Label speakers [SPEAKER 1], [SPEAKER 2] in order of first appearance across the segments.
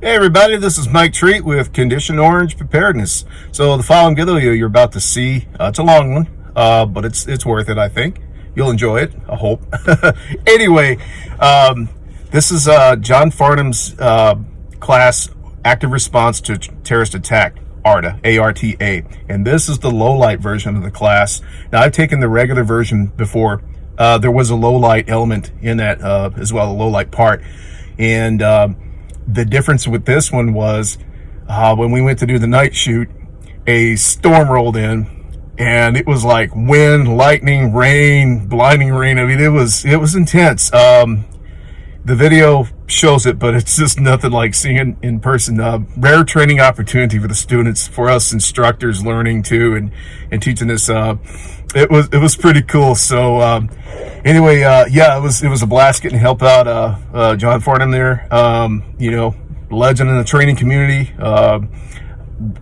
[SPEAKER 1] Hey everybody, this is Mike Treat with Condition Orange Preparedness. So the following video you're about to see, it's a long one, but it's worth it, I think. You'll enjoy it, I hope. Anyway, this is John Farnham's class, Active Response to Terrorist Attack, ARTA, A-R-T-A. And this is the low-light version of the class. Now, I've taken the regular version before. There was a low-light element in that as well, a low-light part. And the difference with this one was when we went to do the night shoot, a storm rolled in, and it was like wind, lightning, rain, blinding rain. I mean, it was intense. The video shows it, but it's just nothing like seeing it in person. Rare training opportunity for the students, for us instructors learning too, and teaching this. It was pretty cool. So anyway, yeah, it was a blast getting to help out John Farnham there. You know, legend in the training community.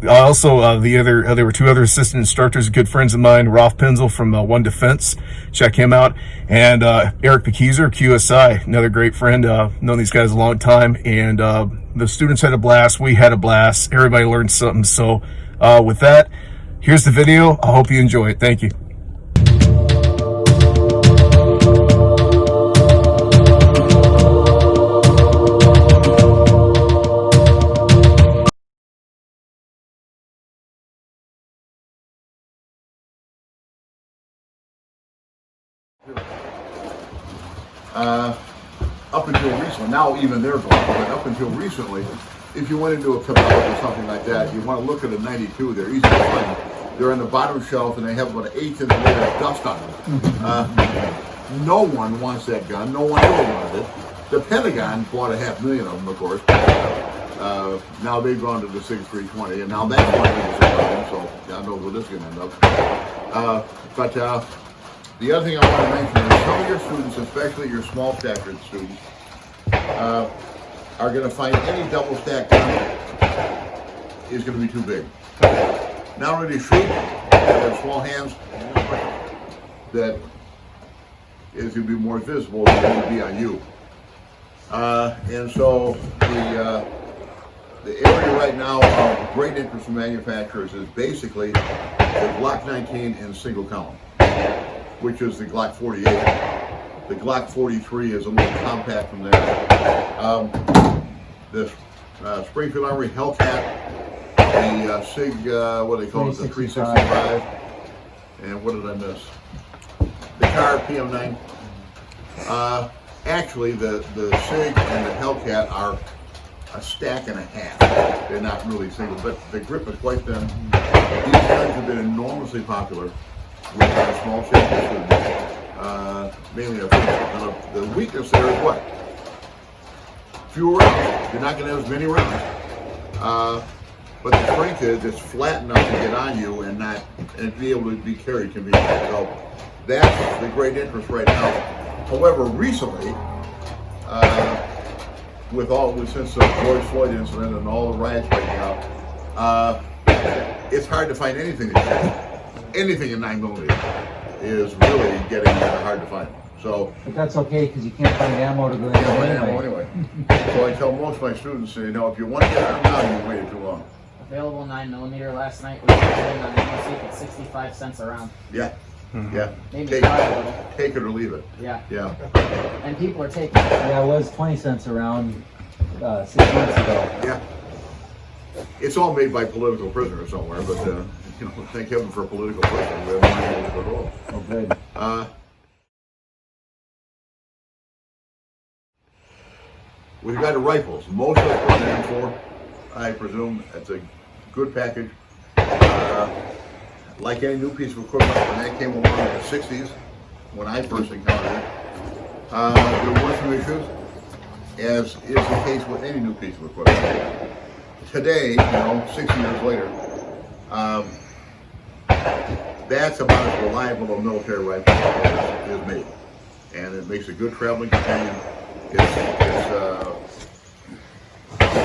[SPEAKER 1] Also, there were two other assistant instructors, good friends of mine, Rolf Penzel from One Defense, check him out, and Eric Pekizer, QSI, another great friend, known these guys a long time, and the students had a blast, we had a blast, everybody learned something. So with that, here's the video. I hope you enjoy it. Thank you.
[SPEAKER 2] Up until recently, now even they're gone, but up until recently, if you went into a cabal or something like that, you want to look at a 92, they're easy to find. They're on the bottom shelf and they have about an eighth of the layer of dust on them. No one wants that gun, no one ever wanted it. The Pentagon bought 500,000 of them, of course. Now they've gone to the 6320, and now that's one of so God knows where this is going to end up. The other thing I want to mention is some of your students, especially your small stackered students, are going to find any double stack gun is going to be too big. Not only to shoot, they have small hands, that is going to be more visible than it would be on you. And so the area right now of great interest from manufacturers is basically the Glock 19 in single column, which is the Glock 48. The Glock 43 is a little compact from there. The Springfield Armory Hellcat, the SIG, what do they call it, the 365, and what did I miss? The CAR PM9. Actually, the SIG and the Hellcat are a stack and a half. They're not really single, but the grip is quite thin. These guns have been enormously popular with our small shaped students, mainly the weakness there is what? Fewer rounds. You're not going to have as many rounds. But the strength is it's flat enough to get on you and be able to be carried conveniently. So that's the great interest right now. However, recently, since the George Floyd incident and all the riots right now, it's hard to find anything anything in 9mm is really getting hard to find. So,
[SPEAKER 3] but that's okay because you can't find ammo to go in
[SPEAKER 2] anyway. So I tell most of my students, you know, if you want to get armed now, you waited too long.
[SPEAKER 4] Available 9mm last night was on AMC at 65 cents a round.
[SPEAKER 2] Yeah. Yeah.
[SPEAKER 4] Maybe
[SPEAKER 2] take it or leave it.
[SPEAKER 4] Yeah.
[SPEAKER 2] Yeah.
[SPEAKER 4] And people are taking it.
[SPEAKER 3] Yeah, it was 20 cents a round 6 months ago.
[SPEAKER 2] Yeah. It's all made by political prisoners somewhere, but you know, thank heaven for political prisoners. We have money to go.
[SPEAKER 3] Oh, good.
[SPEAKER 2] With regard to rifles, most of the M4, I presume, it's a good package. Like any new piece of equipment, when that came along in the 60s, when I first encountered it, there were some issues, as is the case with any new piece of equipment. Today, you know, 60 years later, that's about as reliable a military rifle as is made. And it makes a good traveling companion. It's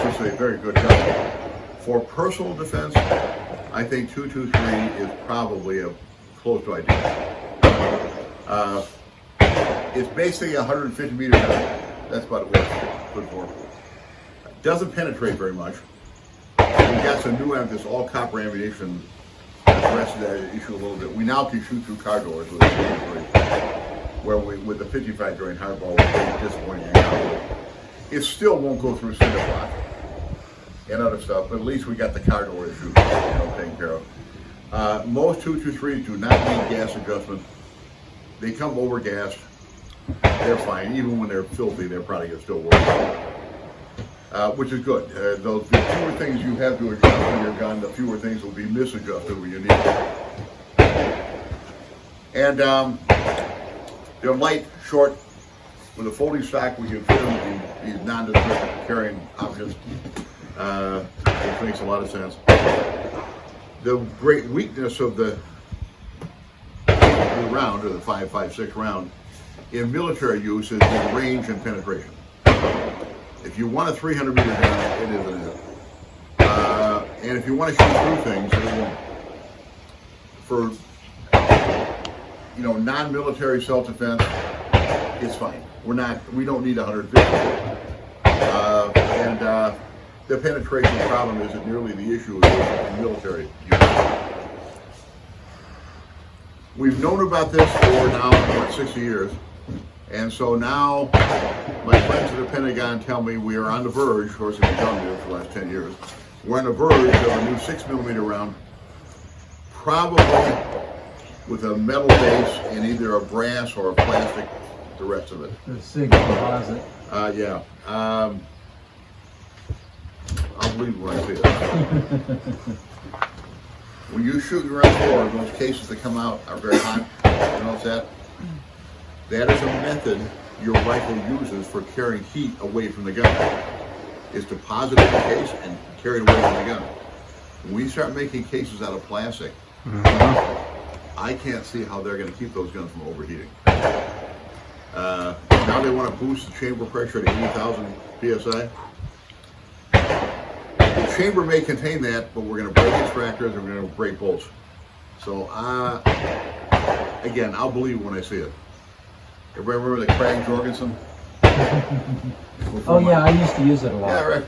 [SPEAKER 2] just a very good gun. For personal defense, I think 223 is probably close to ideal. It's basically a 150 meter gun. That's about what it's good for. Doesn't penetrate very much. We got some new this all copper ammunition addressed that issue a little bit. We now can shoot through car doors with a 53, where with the 55 grain hardball was pretty disappointing. It still won't go through cinder block and other stuff, but at least we got the car door issue taken care of. Most 223s do not need gas adjustment. They come over gassed. They're fine. Even when they're filthy, they're probably going to still work. Which is good. The fewer things you have to adjust on your gun, the fewer things will be misadjusted when you need them. And they're light, short. With a folding stock, we can fit them in these non-destructive carrying options, which makes a lot of sense. The great weakness of the round, or the 5.56 round, in military use is the range and penetration. If you want a 300 meter gun, it isn't it. And if you want to shoot through things, it won't. For non-military self-defense, it's fine. We don't need 150. And the penetration problem isn't nearly the issue in military use. We've known about this for now, 60 years. And so now, my friends at the Pentagon tell me we are on the verge, of course, they've been telling me this for the last 10 years, we're on the verge of a new 6mm round, probably with a metal base and either a brass or a plastic, the rest of it.
[SPEAKER 3] The SIG composite.
[SPEAKER 2] Yeah. I'll believe when I see it. When you shoot around floor, those cases that come out are very hot. You notice that? That is a method your rifle uses for carrying heat away from the gun. Is to deposit in the case and carry it away from the gun. When we start making cases out of plastic, I can't see how they're going to keep those guns from overheating. Now they want to boost the chamber pressure to 80,000 psi. The chamber may contain that, but we're going to break extractors and we're going to break bolts. So, again, I'll believe it when I see it. Everybody remember the Krag Jorgensen?
[SPEAKER 3] Oh yeah, I used to use it a lot.
[SPEAKER 2] Yeah, right.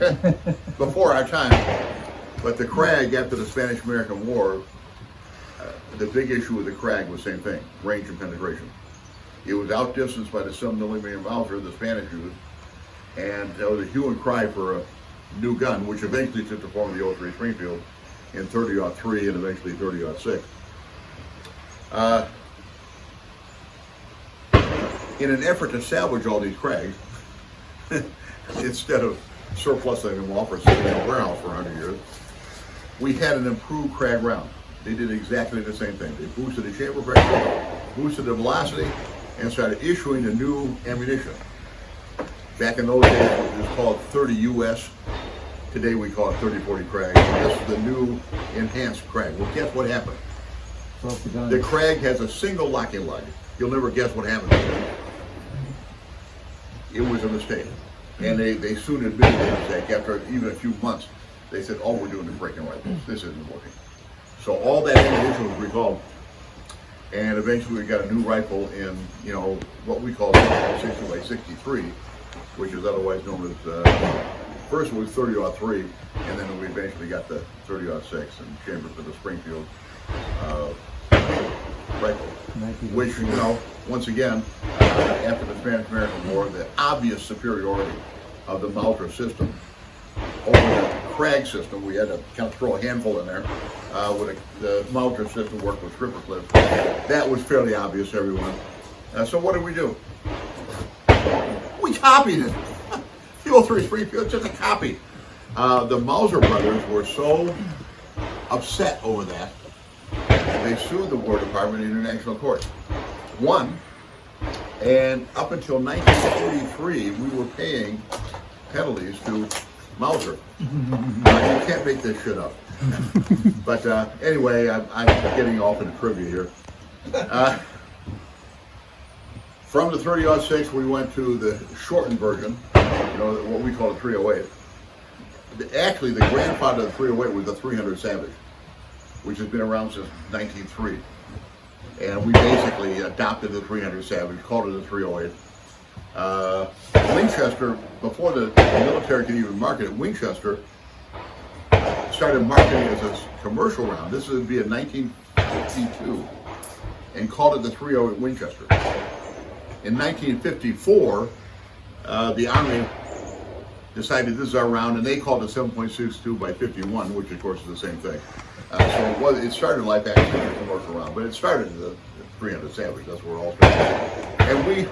[SPEAKER 2] Before our time. But the Krag, after the Spanish-American War, the big issue with the Krag was the same thing, range and penetration. It was outdistanced by the 7mm Mauser the Spanish used, and there was a hue and cry for a new gun, which eventually took the form of the 03 Springfield in 30-03 and eventually 30-06. In an effort to salvage all these Krags, instead of surplusing them off or sitting in a warehouse for 100 years, we had an improved Krag round. They did exactly the same thing. They boosted the chamber pressure, boosted the velocity, and started issuing the new ammunition. Back in those days, it was called 30 US. Today we call it 30-40 Krag. This is the new enhanced Krag. Well, guess what happened? The Krag has a single locking lug. You'll never guess what happened to it. It was a mistake. And they soon admitted the mistake. After even a few months, they said, all we're doing is breaking rifles. This isn't working. So all that ammunition was recalled. And eventually we got a new rifle in, what we call 60x63, which is otherwise known as, first it was 30-03, and then we eventually got the 30-06 and chamber for the Springfield rifle. Which, once again, after the Spanish-American War, the obvious superiority of the Mauser system over the Krag system, we had to kind of throw a handful in there. The Mauser system worked with stripper clips. That was fairly obvious to everyone. So what did we do? We copied it. The 03 Springfield, just a copy. The Mauser brothers were so upset over that, they sued the War Department in international court. Won, and up until 1943, we were paying penalties to Mauser. You can't make this shit up. But anyway, I'm getting off into trivia here. From the 30-06, we went to the shortened version, what we call the 308. Actually, the grandfather of the 308 was the 300 Savage, which has been around since 1903. And we basically adopted the 300 Savage, called it the 308. Winchester, before the military could even market it, Winchester started marketing it as a commercial round. This would be in 1952, and called it the .308 Winchester. In 1954, the Army decided this is our round, and they called it 7.62 by 51, which of course is the same thing. So it started life actually as a commercial round, but it started as a 300 Savage. That's where it all started. And we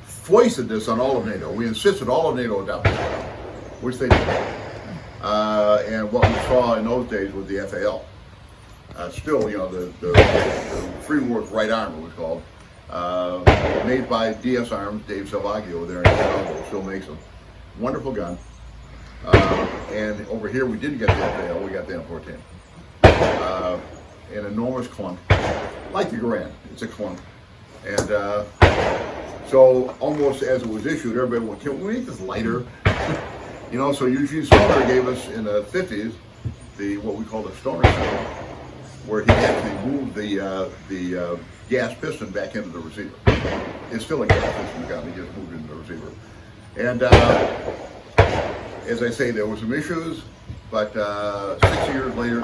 [SPEAKER 2] foisted this on all of NATO. We insisted all of NATO adopt this round, which they did. And what we saw in those days was the FAL. Still, you know, the Free War's Right Arm, it was called, made by DS Arms, Dave Salvaggio there in Chicago, still makes them. Wonderful gun. And over here we didn't get the FAL, we got the M14. An enormous clunk, like the Garand, it's a clunk. And so almost as it was issued, everybody went, can we make this lighter? You know, so Eugene Stoner gave us in the 50s what we call the Stoner system, where he actually moved the gas piston back into the receiver. It's still a gas piston gun, he just moved it into the receiver. And as I say, there were some issues, but 6 years later,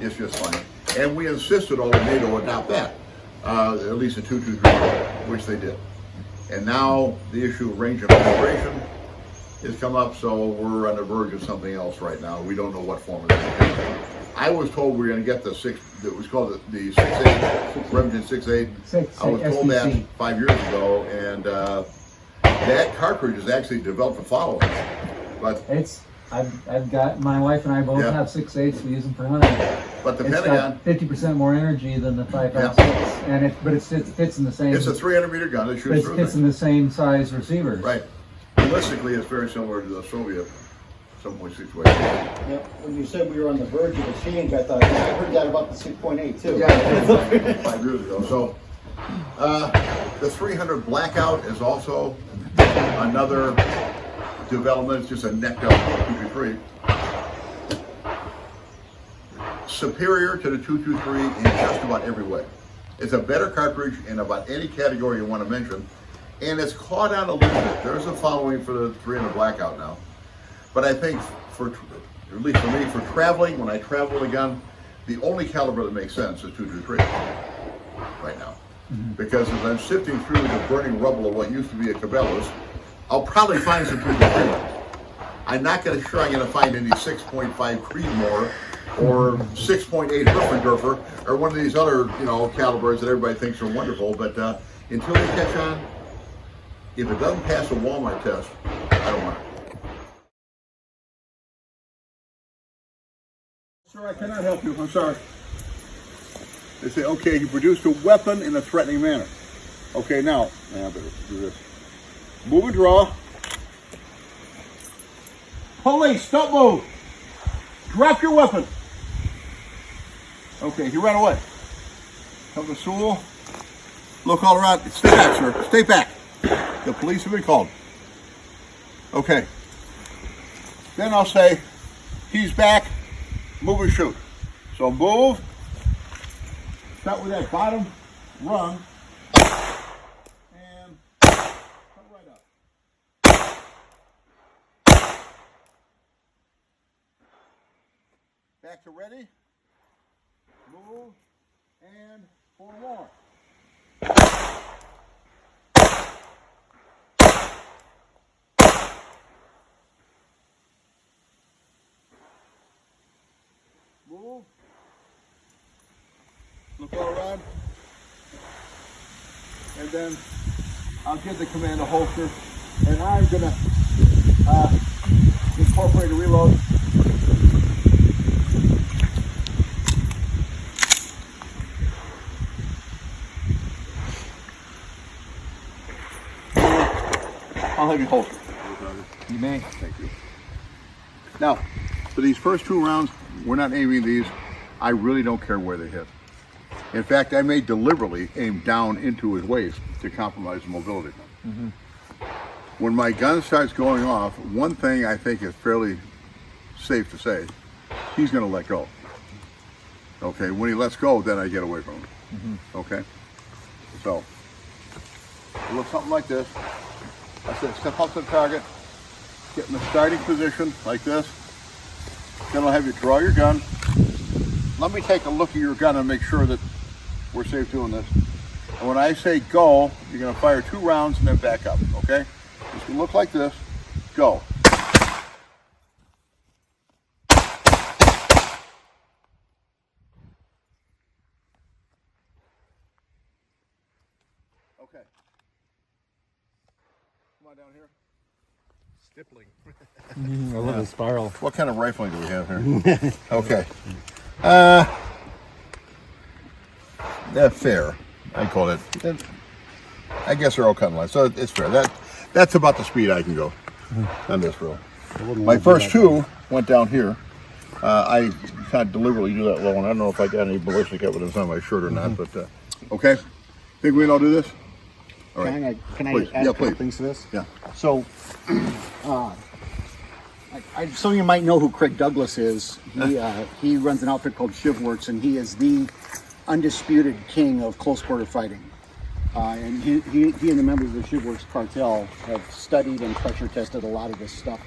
[SPEAKER 2] it's just fine. And we insisted all of NATO adopt that, at least the 223, which they did. And now the issue of range of penetration has come up, so we're on the verge of something else right now. We don't know what form it's going to take. I was told we were going to get it was called the 6.8, Remington 6.8. I was told that 5 years ago, and that cartridge has actually developed a following. But
[SPEAKER 3] I've got, my wife and I both have 6.8s. We use them for hunting.
[SPEAKER 2] But the
[SPEAKER 3] it's
[SPEAKER 2] Pentagon,
[SPEAKER 3] got 50% more energy than the 5.56, and it fits in the same.
[SPEAKER 2] It's a 300-meter gun. It shoots through.
[SPEAKER 3] It fits in the same size receivers.
[SPEAKER 2] Right. Realistically, it's very similar to the Soviet 7.6 way.
[SPEAKER 5] Yeah, when you said we were on the verge of a change, I thought, yeah, I heard that about the 6.8 too.
[SPEAKER 2] Yeah, 5 years ago. So the 300 Blackout is also another development. It's just a necked up 223. Superior to the 223 in just about every way. It's a better cartridge in about any category you want to mention, and it's caught on a little bit. There's a following for the 300 Blackout now, but I think at least for me, for traveling, when I travel with a gun, the only caliber that makes sense is 223 right now. Because as I'm sifting through the burning rubble of what used to be a Cabela's, I'll probably find some 223. I'm not sure I'm going to find any 6.5 Creedmoor or 6.8 Herfendorfer or one of these other, calibers that everybody thinks are wonderful. But until they catch on, if it doesn't pass a Walmart test, I don't want it. Sir, I cannot help you. I'm sorry. They say, okay, you produced a weapon in a threatening manner. Okay, now I better do this. Move and draw. Police, don't move. Drop your weapon. Okay, he ran away. Come to Sewell. Look all around. Stay back, sir. Stay back. The police have been called. Okay. Then I'll say, he's back. Move and shoot. So move. Start with that bottom rung. And come right up. Back to ready. Move. And for more. Move. Look all around. And then I'll give the command to holster. And I'm going to incorporate a reload. I'll have you holster.
[SPEAKER 3] You may.
[SPEAKER 2] Thank you. Now, for these first 2 rounds, we're not aiming these. I really don't care where they hit. In fact, I may deliberately aim down into his waist to compromise the mobility. Mm-hmm. When my gun starts going off, one thing I think is fairly safe to say, he's going to let go. Okay, when he lets go, then I get away from him. Mm-hmm. Okay? So, it looks something like this. I said step up to the target, get in the starting position like this. Then I'll have you draw your gun. Let me take a look at your gun and make sure that we're safe doing this. And when I say go, you're gonna fire 2 rounds and then back up, okay? It's gonna look like this, go. Okay. Come on down here.
[SPEAKER 1] Stippling.
[SPEAKER 6] I love the spiral.
[SPEAKER 2] What kind of rifling do we have here? Okay. Fair. I call it. I guess they're all cut in line, so it's fair. That's about the speed I can go on this road. My first 2 went down here. I kind of deliberately do that low, and I don't know if I got any ballistic evidence on my shirt or not, but okay. Think we can all do this? All right.
[SPEAKER 5] Can I
[SPEAKER 2] Please.
[SPEAKER 5] add
[SPEAKER 2] Yeah,
[SPEAKER 5] a couple
[SPEAKER 2] please.
[SPEAKER 5] things to this?
[SPEAKER 2] Yeah.
[SPEAKER 5] So, some of you might know who Craig Douglas is. He runs an outfit called Shivworks, and he is the undisputed king of close quarter fighting. And he and the members of the Shivworks cartel have studied and pressure tested a lot of this stuff.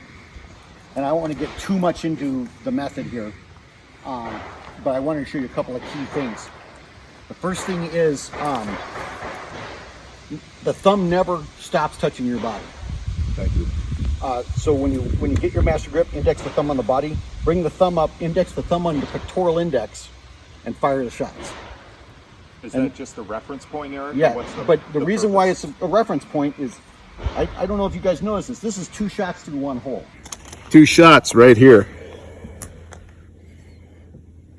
[SPEAKER 5] And I don't want to get too much into the method here, but I wanted to show you a couple of key things. The first thing is the thumb never stops touching your body.
[SPEAKER 2] Thank you.
[SPEAKER 5] So when you get your master grip, index the thumb on the body, bring the thumb up, index the thumb on the pectoral index, and fire the shots.
[SPEAKER 6] Is that just the reference point, Eric?
[SPEAKER 5] Yeah,
[SPEAKER 6] What's
[SPEAKER 5] but the reason why
[SPEAKER 6] purpose?
[SPEAKER 5] it's a reference point is, I don't know if you guys noticed this. This is 2 shots through 1 hole.
[SPEAKER 1] 2 shots right here.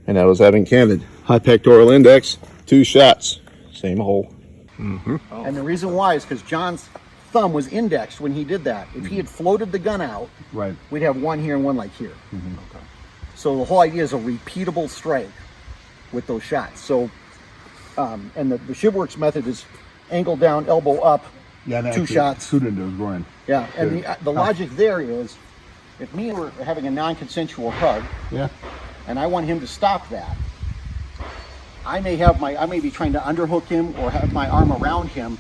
[SPEAKER 1] And that was having candid. High pectoral index, 2 shots. Same hole.
[SPEAKER 5] And the reason why is because John's thumb was indexed when he did that. If he had floated the gun out,
[SPEAKER 2] Right.
[SPEAKER 5] we'd have 1 here and 1 like here. Okay. So the whole idea is a repeatable strike with those shots. So, and the Shivworks method is angle down, elbow up,
[SPEAKER 2] Yeah,
[SPEAKER 5] 2 shots.
[SPEAKER 2] Shoot into his groin.
[SPEAKER 5] Yeah, and the logic there is, if me and were having a non-consensual hug,
[SPEAKER 2] Yeah.
[SPEAKER 5] and I want him to stop that, I may be trying to underhook him or have my arm around him.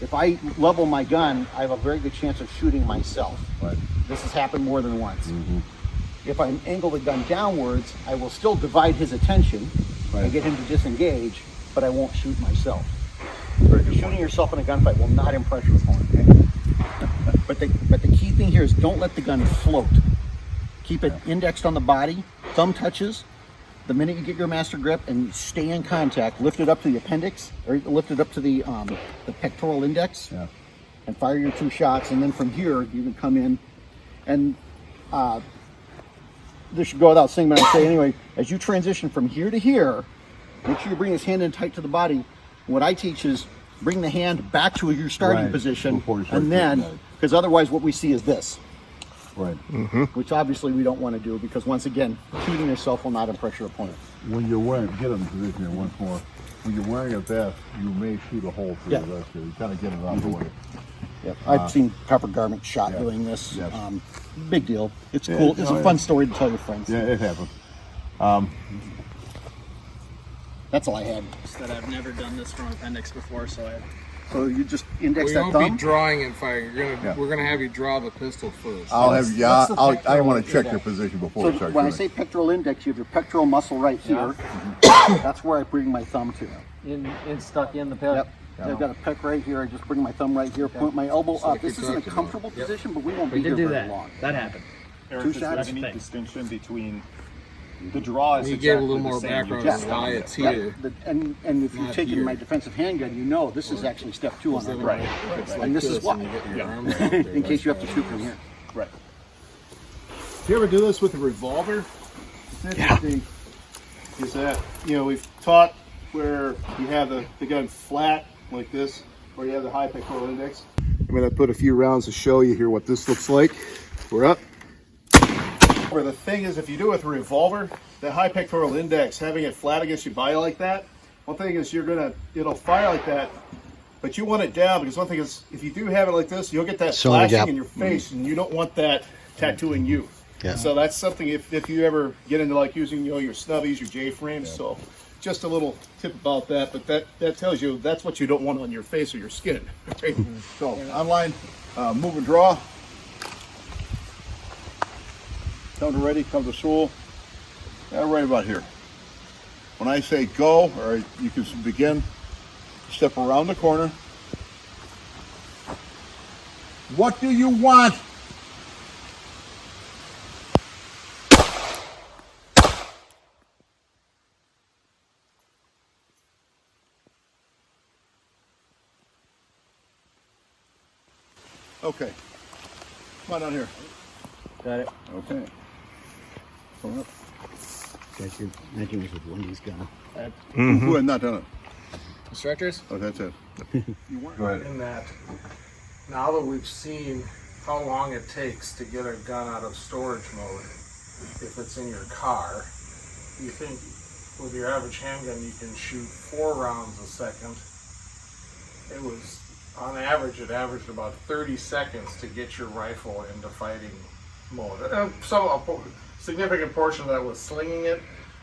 [SPEAKER 5] If I level my gun, I have a very good chance of shooting myself.
[SPEAKER 2] Right.
[SPEAKER 5] This has happened more than once. If I angle the gun downwards, I will still divide his attention and get him to disengage, but I won't shoot myself. Shooting yourself in a gunfight will not impress your opponent. But the key thing here is don't let the gun float. Keep it indexed on the body, thumb touches. The minute you get your master grip and stay in contact, lift it up to the appendix, or lift it up to the pectoral index, and fire your 2 shots. And then from here, you can come in, and this should go without saying, but I say anyway, as you transition from here to here, make sure you bring his hand in tight to the body. What I teach is bring the hand back to your starting position, and then, because otherwise what we see is this.
[SPEAKER 2] Right.
[SPEAKER 5] Which obviously we don't want to do, because once again, shooting yourself will not impress your opponent.
[SPEAKER 2] When you're wearing, get in position here once more. When you're wearing a vest, you may shoot a hole through the vest here. You kind of get it out of the way.
[SPEAKER 5] Yep. I've seen Copper Garment shot doing this.
[SPEAKER 2] Yes.
[SPEAKER 5] Big deal. It's cool. It's a fun story to tell your friends.
[SPEAKER 2] Yeah, it happens.
[SPEAKER 5] That's all I had.
[SPEAKER 7] That I've never done this from appendix before, so
[SPEAKER 5] So you just index
[SPEAKER 7] we
[SPEAKER 5] that
[SPEAKER 7] won't
[SPEAKER 5] thumb.
[SPEAKER 7] be drawing and firing. We're gonna have you draw the pistol first.
[SPEAKER 2] I'll have,
[SPEAKER 5] that's the
[SPEAKER 2] I
[SPEAKER 5] pectoral
[SPEAKER 2] want to check
[SPEAKER 5] index.
[SPEAKER 2] your position before
[SPEAKER 5] So
[SPEAKER 2] we start
[SPEAKER 5] when I
[SPEAKER 2] shooting.
[SPEAKER 5] say pectoral index, you have your pectoral muscle right here. That's where I bring my thumb to.
[SPEAKER 3] It's stuck in the pec.
[SPEAKER 5] Yep. I've got a pec right here. I just bring my thumb right here, point my elbow up. This isn't a comfortable position, but we won't be
[SPEAKER 4] We
[SPEAKER 5] here
[SPEAKER 4] did do
[SPEAKER 5] very
[SPEAKER 4] that.
[SPEAKER 5] long.
[SPEAKER 4] That happened.
[SPEAKER 6] Eric,
[SPEAKER 5] 2
[SPEAKER 6] is
[SPEAKER 5] shots?
[SPEAKER 6] there any
[SPEAKER 4] Thing.
[SPEAKER 6] distinction between the draw is
[SPEAKER 7] You gave a little
[SPEAKER 6] exactly
[SPEAKER 7] more
[SPEAKER 6] the same,
[SPEAKER 7] background
[SPEAKER 6] you
[SPEAKER 7] on
[SPEAKER 6] just
[SPEAKER 7] why
[SPEAKER 6] found
[SPEAKER 7] it's
[SPEAKER 6] it.
[SPEAKER 7] here.
[SPEAKER 5] And if you've
[SPEAKER 7] Not
[SPEAKER 5] taken
[SPEAKER 7] here.
[SPEAKER 5] my defensive handgun, you know this is actually step 2 on the
[SPEAKER 6] Right.
[SPEAKER 7] It's like
[SPEAKER 5] And this is why.
[SPEAKER 7] and you get your arm
[SPEAKER 5] in case you have to shoot from here.
[SPEAKER 6] Right.
[SPEAKER 8] Do you ever do this with a revolver? It's interesting is that, we've taught where you have the gun flat like this, or you have the high pectoral index. I'm going to put a few rounds to show you here what this looks like. We're up. Where the thing is, if you do it with a revolver, the high pectoral index, having it flat against your body like that, one thing is it'll fire like that, but you want it down, because one thing is, if you do have it like this, you'll get that flashing in your face, and you don't want that tattooing you. So that's something, if you ever get into like using your snubbies, your J-frames, so just a little tip about that, but that tells you that's what you don't want on your face or your skin. Right?
[SPEAKER 2] So online, move and draw. Come to ready, come to spool. Right about here. When I say go, or you can begin, step around the corner. What do you want? Okay. Come on down here.
[SPEAKER 5] Got it.
[SPEAKER 2] Okay. Come up.
[SPEAKER 5] That's your imagine this with Wendy's gun.
[SPEAKER 2] Who had not done it?
[SPEAKER 7] Instructors?
[SPEAKER 2] Oh, that's it. Go ahead.
[SPEAKER 7] In that, now that we've seen how long it takes to get a gun out of storage mode, if it's in your car, you think with your average handgun you can shoot 4 rounds a second. It was, on average, it averaged about 30 seconds to get your rifle into fighting mode. A significant portion of that was slinging it,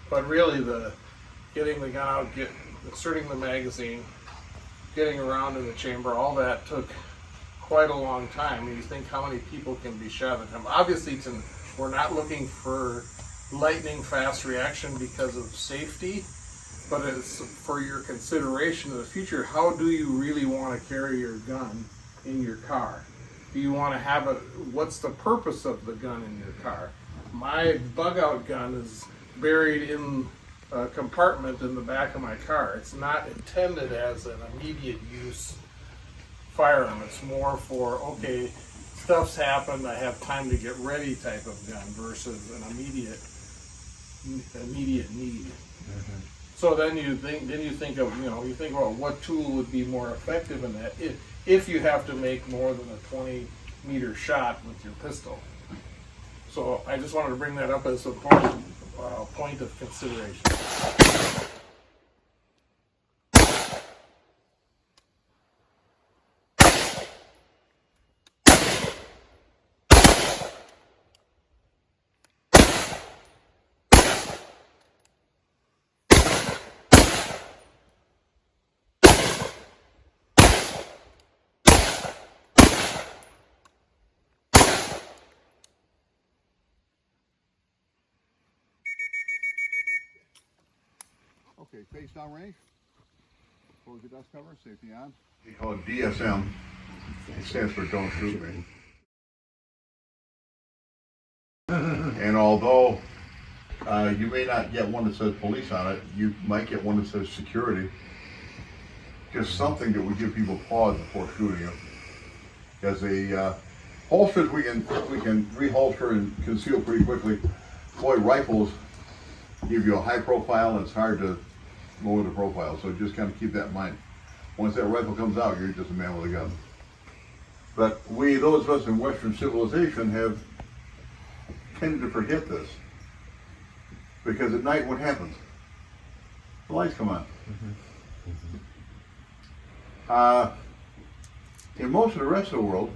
[SPEAKER 7] but really getting the gun out, inserting the magazine, getting around in the chamber, all that took quite a long time. And you think how many people can be shot at a time. Obviously, we're not looking for lightning fast reaction because of safety, but it's for your consideration in the future. How do you really want to carry your gun in your car? Do you want to have what's the purpose of the gun in your car? My bug out gun is buried in a compartment in the back of my car. It's not intended as an immediate use firearm. It's more for, okay, stuff's happened, I have time to get ready type of gun versus an immediate need. So then you think about what tool would be more effective in that if you have to make more than a 20-meter shot with your pistol. So I just wanted to bring that up as a point of consideration.
[SPEAKER 2] Okay, face down range. Close your dust cover, safety on. We call it DSM. It stands for don't shoot me. And although you may not get one that says police on it, you might get one that says security. Just something that would give people pause before shooting it. As a holsters we can reholster and conceal pretty quickly. Boy, rifles give you a high profile and it's hard to lower the profile, so just kind of keep that in mind. Once that rifle comes out, you're just a man with a gun. But those of us in Western civilization, have tended to forget this. Because at night, what happens? The lights come on. In most of the rest of the world,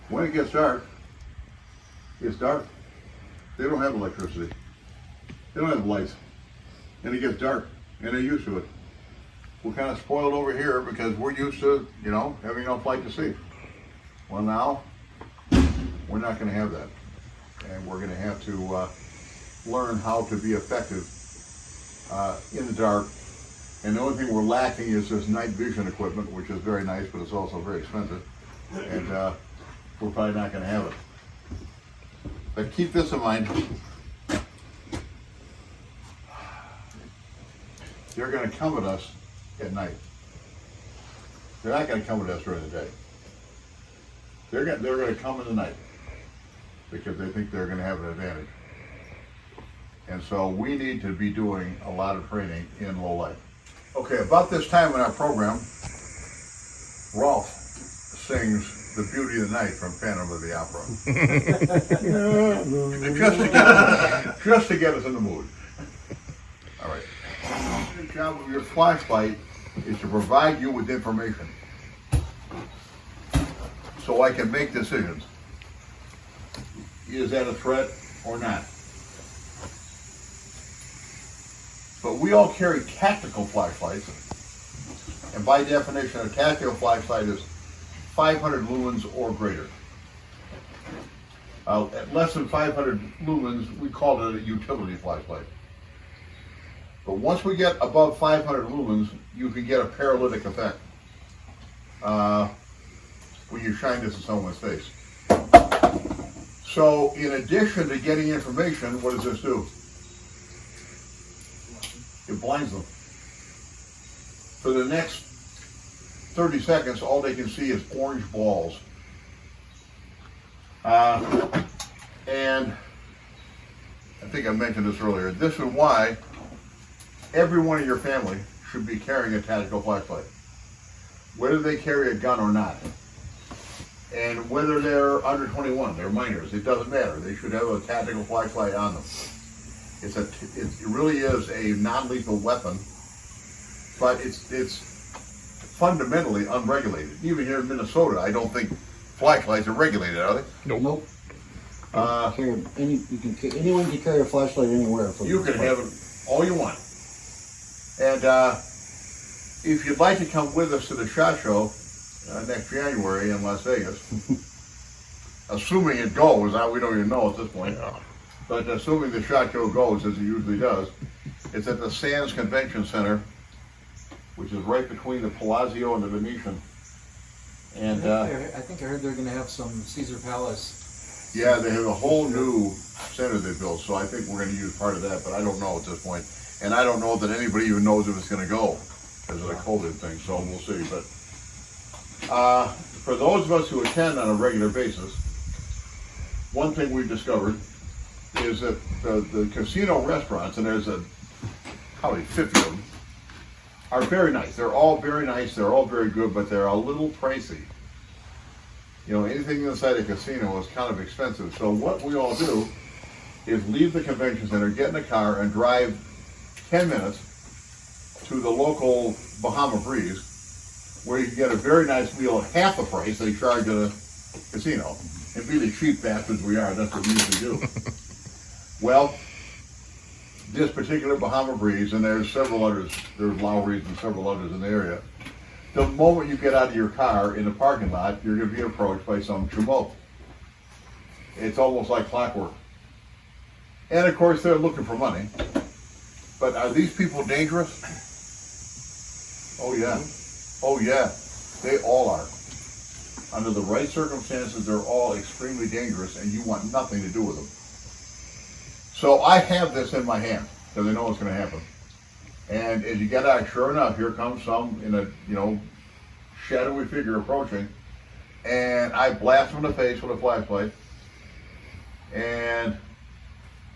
[SPEAKER 2] when it gets dark, it's dark. They don't have electricity. They don't have lights. And it gets dark, and they're used to it. We're kind of spoiled over here because we're used to, having enough light to see. Well, now, we're not going to have that. And we're going to have to learn how to be effective in the dark. And the only thing we're lacking is this night vision equipment, which is very nice, but it's also very expensive. And we're probably not going to have it. But keep this in mind. They're going to come at us at night. They're not going to come at us during the day. They're going to come in the night because they think they're going to have an advantage. And so we need to be doing a lot of training in low light. Okay, about this time in our program, Rolf sings The Beauty of the Night from Phantom of the Opera. just to get us in the mood. All right. The job of your flashlight is to provide you with information so I can make decisions. Is that a threat or not? But we all carry tactical flashlights. And by definition, a tactical flashlight is 500 lumens or greater. At less than 500 lumens, we call it a utility flashlight. But once we get above 500 lumens, you can get a paralytic effect when you shine this in someone's face. So in addition to getting information, what does this do? It blinds them. For the next 30 seconds, all they can see is orange balls. And I think I mentioned this earlier. This is why everyone in your family should be carrying a tactical flashlight, whether they carry a gun or not. And whether they're under 21, they're minors, it doesn't matter. They should have a tactical flashlight on them. It really is a non-lethal weapon, but it's fundamentally unregulated. Even here in Minnesota, I don't think flashlights are regulated, are they?
[SPEAKER 5] Nope. Anyone can carry a flashlight anywhere.
[SPEAKER 2] You can have it all you want. And if you'd like to come with us to the SHOT Show next January in Las Vegas, assuming it goes, we don't even know at this point, but assuming the SHOT Show goes, as it usually does, it's at the Sands Convention Center, which is right between the Palazzo and the Venetian. And
[SPEAKER 3] I think I heard they're going to have some Caesar Palace.
[SPEAKER 2] yeah, they have a whole new center they built, so I think we're going to use part of that, but I don't know at this point. And I don't know that anybody even knows if it's going to go because of the COVID thing, so we'll see. But for those of us who attend on a regular basis, one thing we've discovered is that the casino restaurants, and there's probably 50 of them, are very nice. They're all very nice, they're all very good, but they're a little pricey. You know, anything inside a casino is kind of expensive. So what we all do is leave the convention center, get in a car, and drive 10 minutes to the local Bahama Breeze, where you can get a very nice meal at half the price they charge at a casino. And be the cheap bastards we are, that's what we usually do. Well, this particular Bahama Breeze, and there's several others, there's Lowry's and several others in the area, the moment you get out of your car in the parking lot, you're going to be approached by some chumo. It's almost like clockwork. And of course, they're looking for money. But are these people dangerous? Oh yeah. Oh yeah. They all are. Under the right circumstances, they're all extremely dangerous, and you want nothing to do with them. So I have this in my hand, because I know what's going to happen. And as you get out, sure enough, here comes some in a, shadowy figure approaching, and I blast him in the face with a flashlight, and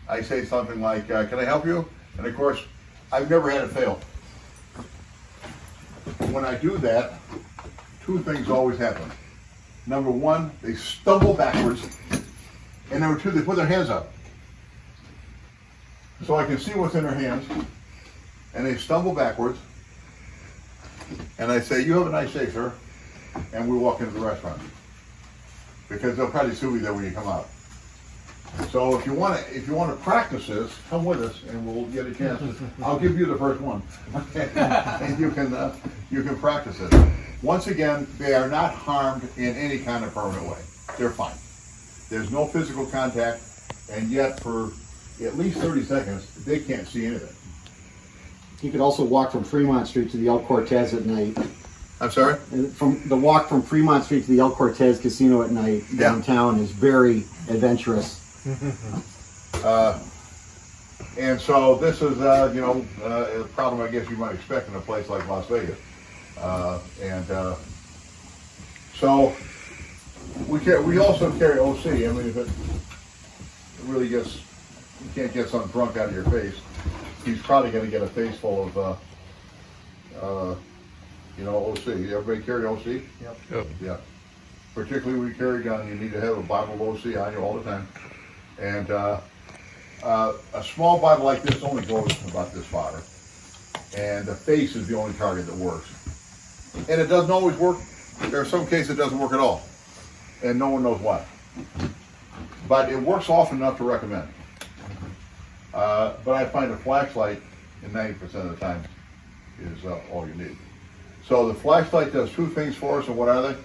[SPEAKER 2] I say something like, can I help you? And of course, I've never had it fail. When I do that, two things always happen. Number one, they stumble backwards, and number two, they put their hands up. So I can see what's in their hands, and they stumble backwards, and I say, you have a nice day, sir, and we walk into the restaurant. Because they'll probably sue you there when you come out. So if you want to practice this, come with us, and we'll get a chance. I'll give you the first one, and you can practice it. Once again, they are not harmed in any kind of permanent way. They're fine. There's no physical contact, and yet for at least 30 seconds, they can't see anything.
[SPEAKER 5] You could also walk from Fremont Street to the El Cortez at night.
[SPEAKER 2] I'm sorry?
[SPEAKER 5] From the walk from Fremont Street to the El Cortez Casino at night downtown is very adventurous.
[SPEAKER 2] And so this is, a problem I guess you might expect in a place like Las Vegas. So we also carry OC. I mean, if it really gets, you can't get something drunk out of your face, he's probably going to get a face full of, OC. Everybody carry OC?
[SPEAKER 1] Yep.
[SPEAKER 2] Yeah. Particularly when you carry a gun, you need to have a bottle of OC on you all the time. And a small bottle like this only goes about this far. And the face is the only target that works. And it doesn't always work. There are some cases it doesn't work at all. And no one knows why. But it works often enough to recommend. But I find a flashlight and 90% of the time is all you need. So the flashlight does two things for us, and what are they?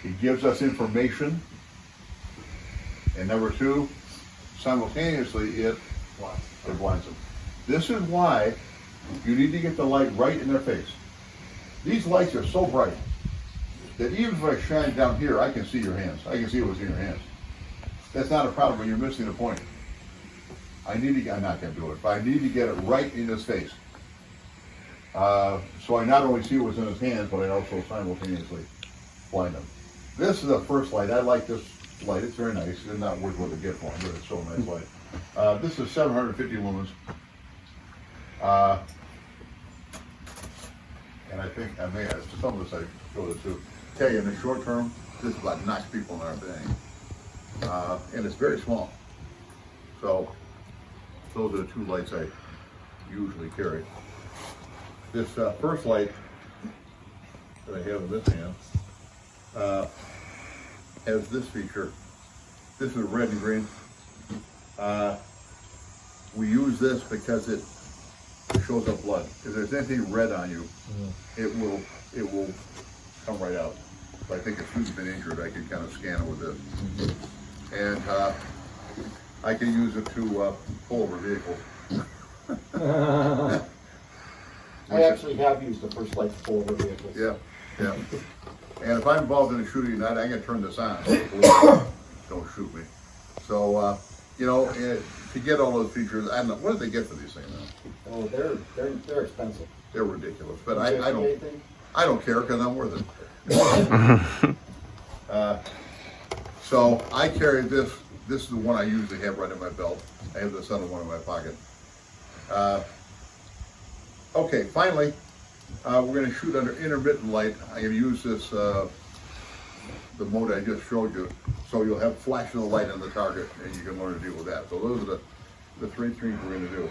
[SPEAKER 2] It gives us information, and number two, simultaneously it blinds them. This is why you need to get the light right in their face. These lights are so bright that even if I shine down here, I can see your hands. I can see what's in your hands. That's not a problem when you're missing the point. I'm not going to do it, but I need to get it right in his face. So I not only see what's in his hands, but I also simultaneously blind him. This is the first light. I like this light. It's very nice. It's not worth what to get for it, but it's so nice light. This is 750 lumens. And I think I may have, some of this I showed it too. Tell you, in the short term, this is about knocks people in our thing. And it's very small. So those are the two lights I usually carry. This first light that I have in this hand has this feature. This is red and green. We use this because it shows up blood. If there's anything red on you, it will come right out. So I think if you've been injured, I can kind of scan it with this. And I can use it to pull over vehicles.
[SPEAKER 5] I actually have used the first light to pull over vehicles.
[SPEAKER 2] Yeah, yeah. And if I'm involved in a shooting tonight, I'm gonna turn this on. Don't shoot me. So, you know, to get all those features, I don't know, what do they get for these things now?
[SPEAKER 5] Oh, they're expensive.
[SPEAKER 2] They're ridiculous, but I don't care because I'm worth it. So I carry this. This is the one I usually have right in my belt. I have this other one in my pocket. Okay, finally, we're going to shoot under intermittent light. I'm going to use this, the mode I just showed you, so you'll have flash of the light on the target, and you can learn to deal with that. So those are the three things we're going to do.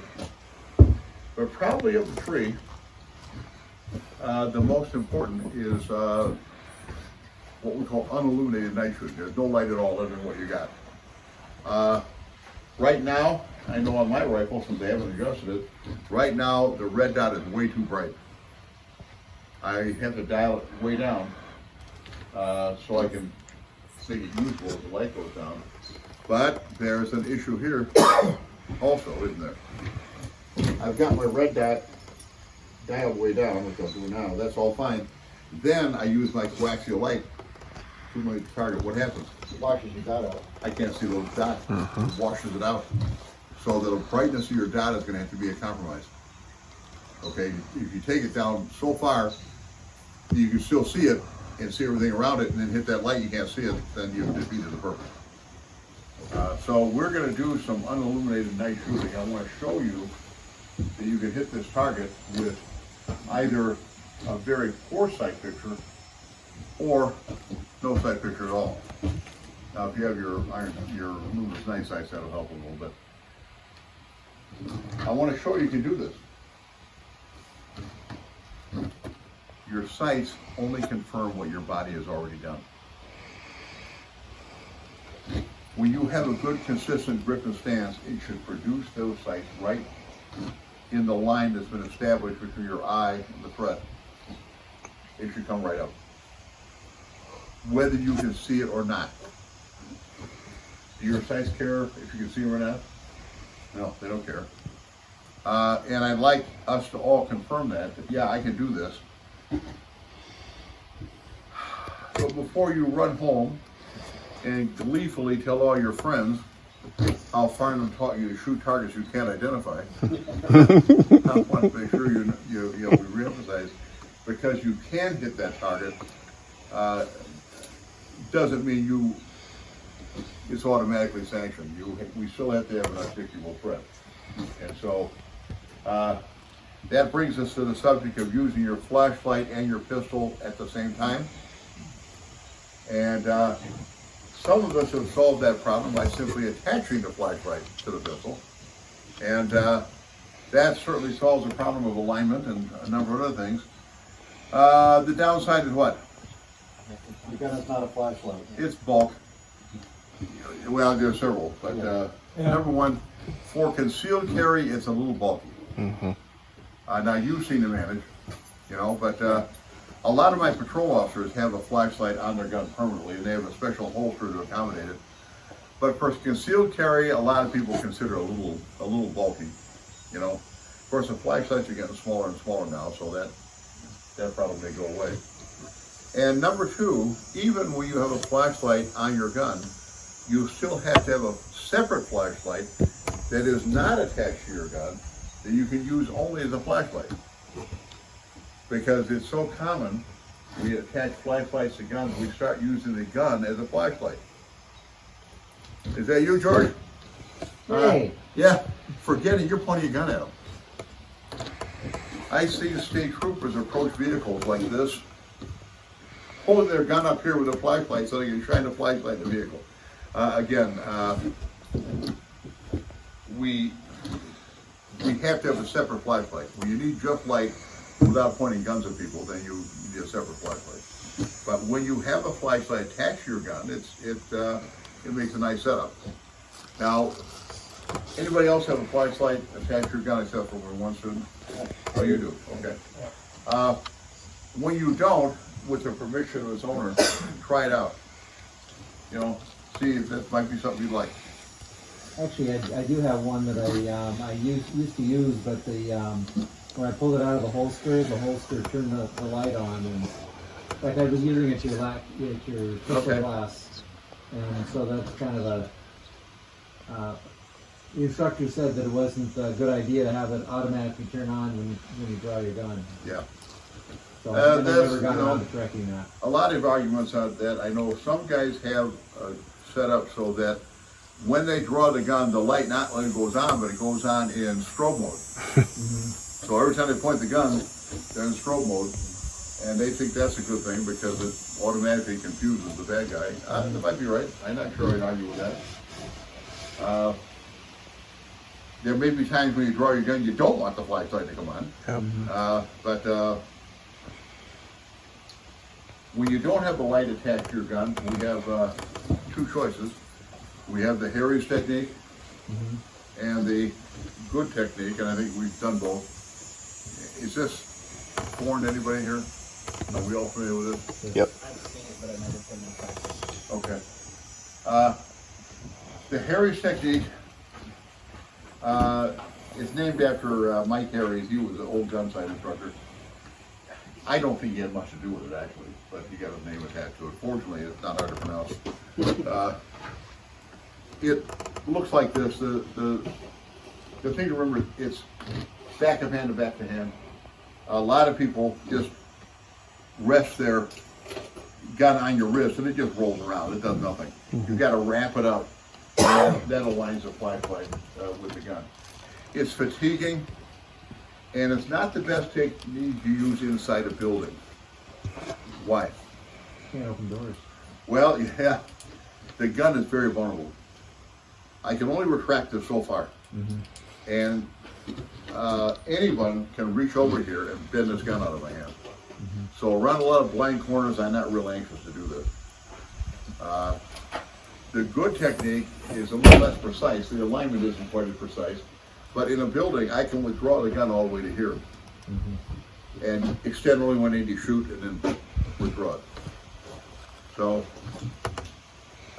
[SPEAKER 2] But probably of the three, the most important is what we call unilluminated night shooting. There's no light at all other than what you got. Right now, I know on my rifle, since they haven't adjusted it, right now the red dot is way too bright. I have to dial it way down so I can make it usable as the light goes down. But there's an issue here also, isn't there? I've got my red dot dialed way down, which I'll do now. That's all fine. Then I use my coaxial light to my target. What happens?
[SPEAKER 5] It washes your dot out.
[SPEAKER 2] I can't see those dots. It washes it out. So the brightness of your dot is going to have to be a compromise. Okay, if you take it down so far, you can still see it and see everything around it, and then hit that light, you can't see it, then you've defeated the purpose. So we're going to do some unilluminated night shooting. I want to show you that you can hit this target with either a very poor sight picture or no sight picture at all. Now, if you have your luminous night sights, that'll help a little bit. I want to show you can do this. Your sights only confirm what your body has already done. When you have a good, consistent grip and stance, it should produce those sights right in the line that's been established between your eye and the threat. It should come right up, whether you can see it or not. Do your sights care if you can see them or not? No, they don't care. And I'd like us to all confirm that yeah, I can do this. So before you run home and gleefully tell all your friends how far them taught you to shoot targets you can't identify, I want to make sure we reemphasize, because you can hit that target, doesn't mean it's automatically sanctioned. We still have to have an articulable threat. And so that brings us to the subject of using your flashlight and your pistol at the same time. And some of us have solved that problem by simply attaching the flashlight to the pistol. And that certainly solves the problem of alignment and a number of other things. The downside is what?
[SPEAKER 5] The gun is not a flashlight.
[SPEAKER 2] It's bulk. Well, there's several, but number one, For concealed carry, it's a little bulky. Now you've seen the manage, you know, but a lot of my patrol officers have a flashlight on their gun permanently, and they have a special holster to accommodate it. But for concealed carry, a lot of people consider a little bulky, you know. Of course, the flashlights are getting smaller and smaller now, so that problem may go away. And number two, even when you have a flashlight on your gun, you still have to have a separate flashlight that is not attached to your gun that you can use only as a flashlight. Because it's so common, we attach flashlights to guns, we start using the gun as a flashlight. Is that you, George?
[SPEAKER 3] Hey.
[SPEAKER 2] Yeah, forgetting you're pointing your gun at them. I see state troopers approach vehicles like this, holding their gun up here with a flashlight so they can shine the flashlight in the vehicle. We have to have a separate flashlight. When you need just light without pointing guns at people, then you need a separate flashlight. But when you have a flashlight attached to your gun, it makes a nice setup. Now, anybody else have a flashlight attached to your gun except for one student? Oh, you do, okay. When you don't, with the permission of its owner, try it out. You know, see if that might be something you'd like.
[SPEAKER 3] Actually, I do have one that I used to use, but when I pulled it out of the holster turned the light on, and like I was using it at your pistol glass, and so that's kind of the instructor said that it wasn't a good idea to have it automatically turn on when you draw your gun.
[SPEAKER 2] Yeah.
[SPEAKER 3] So I never got around to correcting that.
[SPEAKER 2] A lot of arguments on that. I know some guys have set up so that when they draw the gun, the light not only goes on, but it goes on in strobe mode. So every time they point the gun, they're in strobe mode, and they think that's a good thing because it automatically confuses the bad guy. That might be right. I'm not sure I'd argue with that. There may be times when you draw your gun, you don't want the flashlight to come on. But when you don't have the light attached to your gun, we have two choices. We have the Harry's technique and the good technique, and I think we've done both. Is this foreign to anybody here? Are we all familiar with this?
[SPEAKER 1] Yep.
[SPEAKER 4] I've seen it, but I never put it in practice.
[SPEAKER 2] Okay. The Harry's technique is named after Mike Harry's. He was an old gun sight instructor. I don't think he had much to do with it, actually, but he got his name attached to it. Fortunately, it's not hard to pronounce. It looks like this. The thing to remember, it's back of hand to back to hand. A lot of people just rest their gun on your wrist and it just rolls around. It does nothing. You've got to wrap it up. And that aligns the flashlight with the gun. It's fatiguing, and it's not the best technique you use inside a building. Why?
[SPEAKER 3] Can't open doors.
[SPEAKER 2] Well, yeah, the gun is very vulnerable. I can only retract this so far. And anyone can reach over here and bend this gun out of my hand. So around a lot of blind corners, I'm not real anxious to do this. The good technique is a little less precise. The alignment isn't quite as precise. But in a building, I can withdraw the gun all the way to here. And extend only when I need to shoot and then withdraw it. So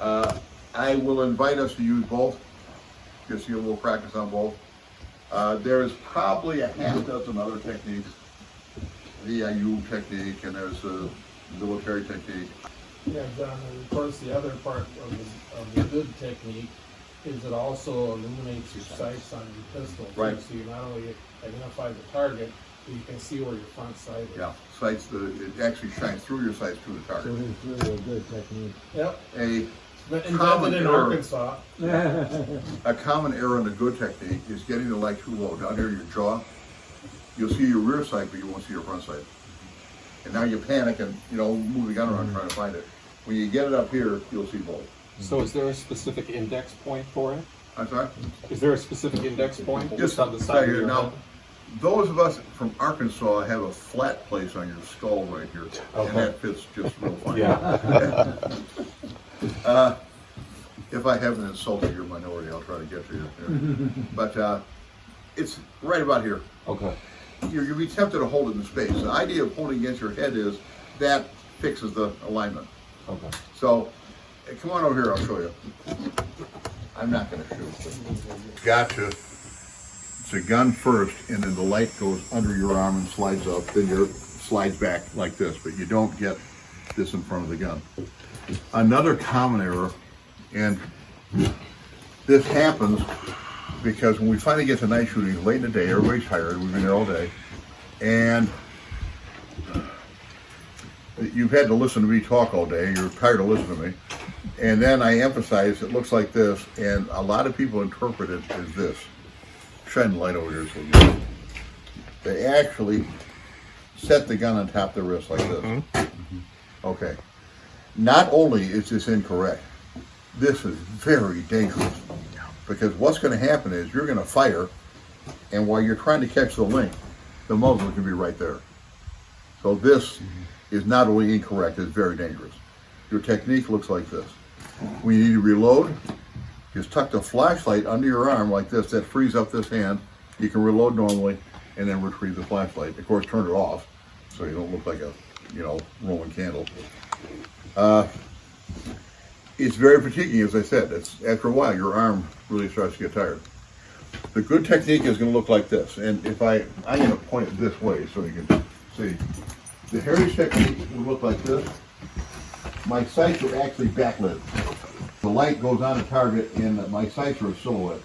[SPEAKER 2] I will invite us to use both. Just see a little practice on both. There's probably a half dozen other techniques. The IU technique, and there's a military technique.
[SPEAKER 7] Yeah, John, and of course the other part of the good technique is it also illuminates your sights on your pistol.
[SPEAKER 2] Right.
[SPEAKER 7] So you not only identify the target, but you can see where your front sight is.
[SPEAKER 2] Yeah, sights. It actually shines through your sights to the
[SPEAKER 3] So
[SPEAKER 2] target.
[SPEAKER 3] it's really a good technique.
[SPEAKER 7] Yep.
[SPEAKER 2] Common
[SPEAKER 7] Invented in
[SPEAKER 2] error.
[SPEAKER 7] Arkansas.
[SPEAKER 2] A common error in the good technique is getting the light too low down here in your jaw. You'll see your rear sight, but you won't see your front sight. And now you panic and move the gun around trying to find it. When you get it up here, you'll see both.
[SPEAKER 6] So is there a specific index point for it?
[SPEAKER 2] I'm sorry.
[SPEAKER 6] Is there a specific index point?
[SPEAKER 2] Just
[SPEAKER 6] on the side of
[SPEAKER 2] here.
[SPEAKER 6] your
[SPEAKER 2] Now,
[SPEAKER 6] head?
[SPEAKER 2] those of us from Arkansas have a flat place on your skull right here, and
[SPEAKER 6] Okay.
[SPEAKER 2] that fits just real fine.
[SPEAKER 6] Yeah.
[SPEAKER 2] If I haven't insulted your minority, I'll try to get to you. But it's right about here.
[SPEAKER 6] Okay.
[SPEAKER 2] You'll be tempted to hold it in space. The idea of holding against your head is that fixes the alignment.
[SPEAKER 6] Okay.
[SPEAKER 2] So, come on over here, I'll show you. I'm not going to shoot. Gotcha. It's a gun first, and then the light goes under your arm and slides up, then your slides back like this, but you don't get this in front of the gun. Another common error, and this happens because when we finally get to night shooting late in the day, everybody's tired, we've been there all day, and you've had to listen to me talk all day, you're tired of listening to me, and then I emphasize it looks like this, and a lot of people interpret it as this. Shine the light over here so you can. They actually set the gun on top of the wrist like this. Okay. Not only is this incorrect, this is very dangerous. Because what's going to happen is you're going to fire, and while you're trying to catch the link, the muzzle can be right there. So this is not only incorrect, it's very dangerous. Your technique looks like this. When you need to reload, just tuck the flashlight under your arm like this. That frees up this hand. You can reload normally, and then retrieve the flashlight. Of course, turn it off so you don't look like a, Roman candle. It's very fatiguing, as I said. It's after a while your arm really starts to get tired. The good technique is going to look like this, and if I'm going to point it this way so you can see. The heritage technique will look like this. My sights are actually backlit. The light goes on a target, and my sights are a silhouette.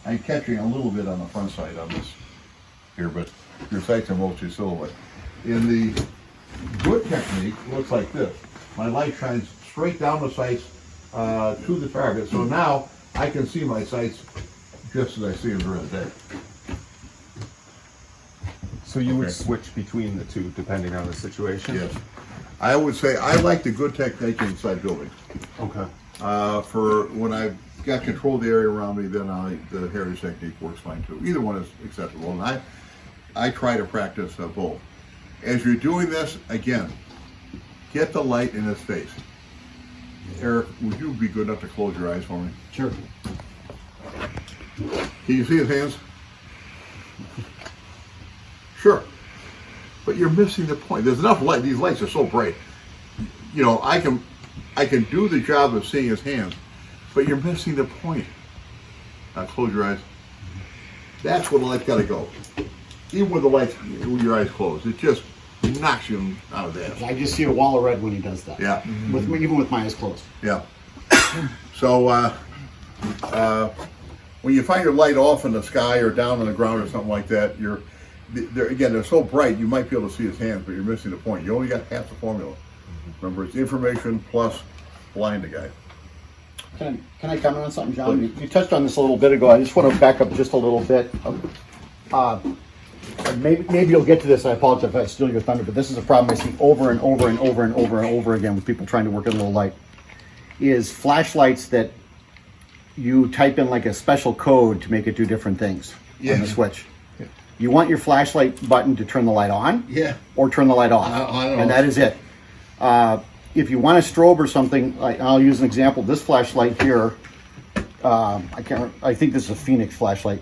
[SPEAKER 2] I'm catching a little bit on the front side on this here, but your sights are mostly silhouette. In the good technique, it looks like this. My light shines straight down the sights to the target, so now I can see my sights just as I see them during the day.
[SPEAKER 6] So you would switch between the two depending on the situation?
[SPEAKER 2] Yes. I would say I like the good technique inside buildings.
[SPEAKER 6] Okay.
[SPEAKER 2] For when I've got control of the area around me, then the heritage technique works fine too. Either one is acceptable, and I try to practice both. As you're doing this, again, get the light in his face. Eric, would you be good enough to close your eyes for me?
[SPEAKER 5] Sure.
[SPEAKER 2] Can you see his hands? Sure. But you're missing the point. There's enough light. These lights are so bright. I can do the job of seeing his hands, but you're missing the point. Now close your eyes. That's where the light's got to go. Even with the lights, with your eyes closed, it just knocks you out of that.
[SPEAKER 5] I just see a wall of red when he does that.
[SPEAKER 2] Yeah.
[SPEAKER 5] Even with my eyes closed.
[SPEAKER 2] Yeah. So when you find your light off in the sky or down on the ground or something like that, they're so bright you might be able to see his hands, but you're missing the point. You only got half the formula. Remember, it's information plus blind the guy.
[SPEAKER 5] Can I comment on something, John? You touched on this a little bit ago. I just want to back up just a little bit. Maybe you'll get to this. I apologize if I steal your thunder, but this is a problem I see over and over and over and over and over again with people trying to work at low light. Is flashlights that you type in like a special code to make it do different things on the switch. Yeah. You want your flashlight button to turn the light on, or turn the light off, and that is it. If you want a strobe or something, I'll use an example. This flashlight here, I think this is a Phoenix flashlight.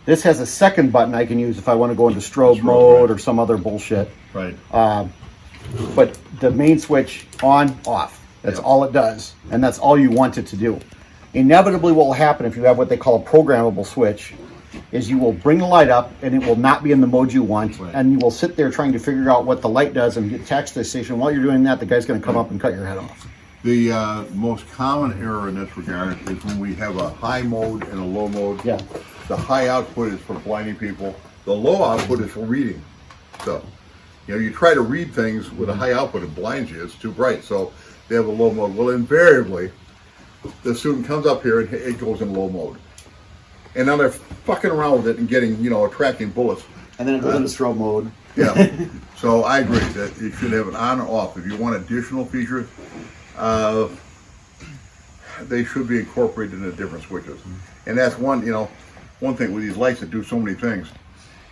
[SPEAKER 5] This has a second button I can use if I want to go into strobe mode or some other bullshit.
[SPEAKER 2] Right.
[SPEAKER 5] But the main switch on, off. That's all it does, and that's all you want it to do. Inevitably, what will happen if you have what they call a programmable switch is you will bring the light up and it will not be in the mode you want, and you will sit there trying to figure out what the light does and get text to the station. While you're doing that, the guy's going to come up and cut your head off.
[SPEAKER 2] The most common error in this regard is when we have a high mode and a low mode.
[SPEAKER 5] Yeah.
[SPEAKER 2] The high output is for blinding people. The low output is for reading. So, you try to read things with a high output, it blinds you. It's too bright. So they have a low mode. Well, invariably, the student comes up here and it goes in low mode. And now they're fucking around with it and getting, attracting bullets.
[SPEAKER 5] And then it goes into strobe mode.
[SPEAKER 2] Yeah. So I agree that you should have an on or off. If you want additional features, they should be incorporated into different switches. And that's one thing with these lights that do so many things.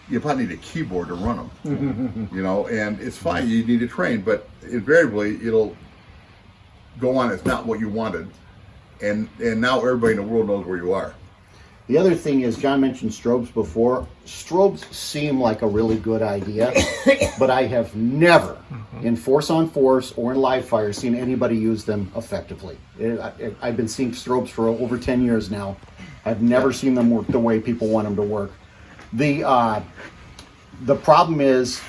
[SPEAKER 2] You probably need a keyboard to run them. And it's fine. You need to train, but invariably it'll go on. It's not what you wanted. and now everybody in the world knows where you are.
[SPEAKER 5] The other thing is, John mentioned strobes before. Strobes seem like a really good idea, but I have never, in force on force or in live fire, seen anybody use them effectively. I've been seeing strobes for over 10 years now. I've never seen them work the way people want them to work. The problem is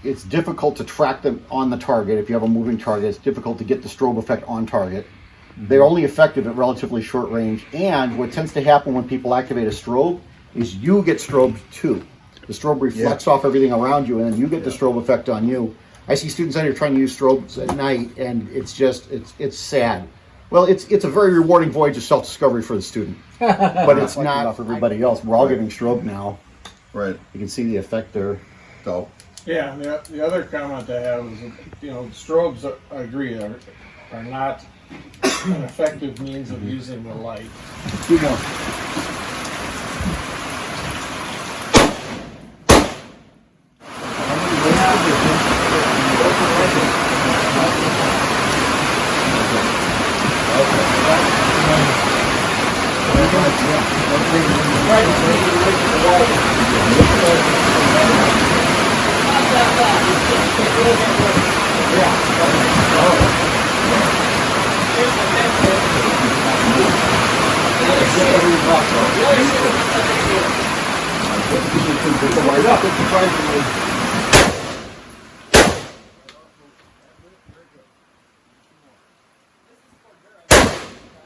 [SPEAKER 5] it's difficult to track them on the target. If you have a moving target, it's difficult to get the strobe effect on target. They're only effective at relatively short range, and what tends to happen when people activate a strobe is you get strobed too. The strobe reflects off everything around you, and then you get the strobe effect on you. I see students out here trying to use strobes at night, and it's sad. Well, it's a very rewarding voyage of self-discovery for the student, but it's not for everybody else. We're all getting strobe now.
[SPEAKER 2] Right.
[SPEAKER 5] You can see the effect there.
[SPEAKER 2] So,
[SPEAKER 7] Yeah, the other comment I have is, strobes, I agree, are not an effective means of using the light.
[SPEAKER 5] Two more.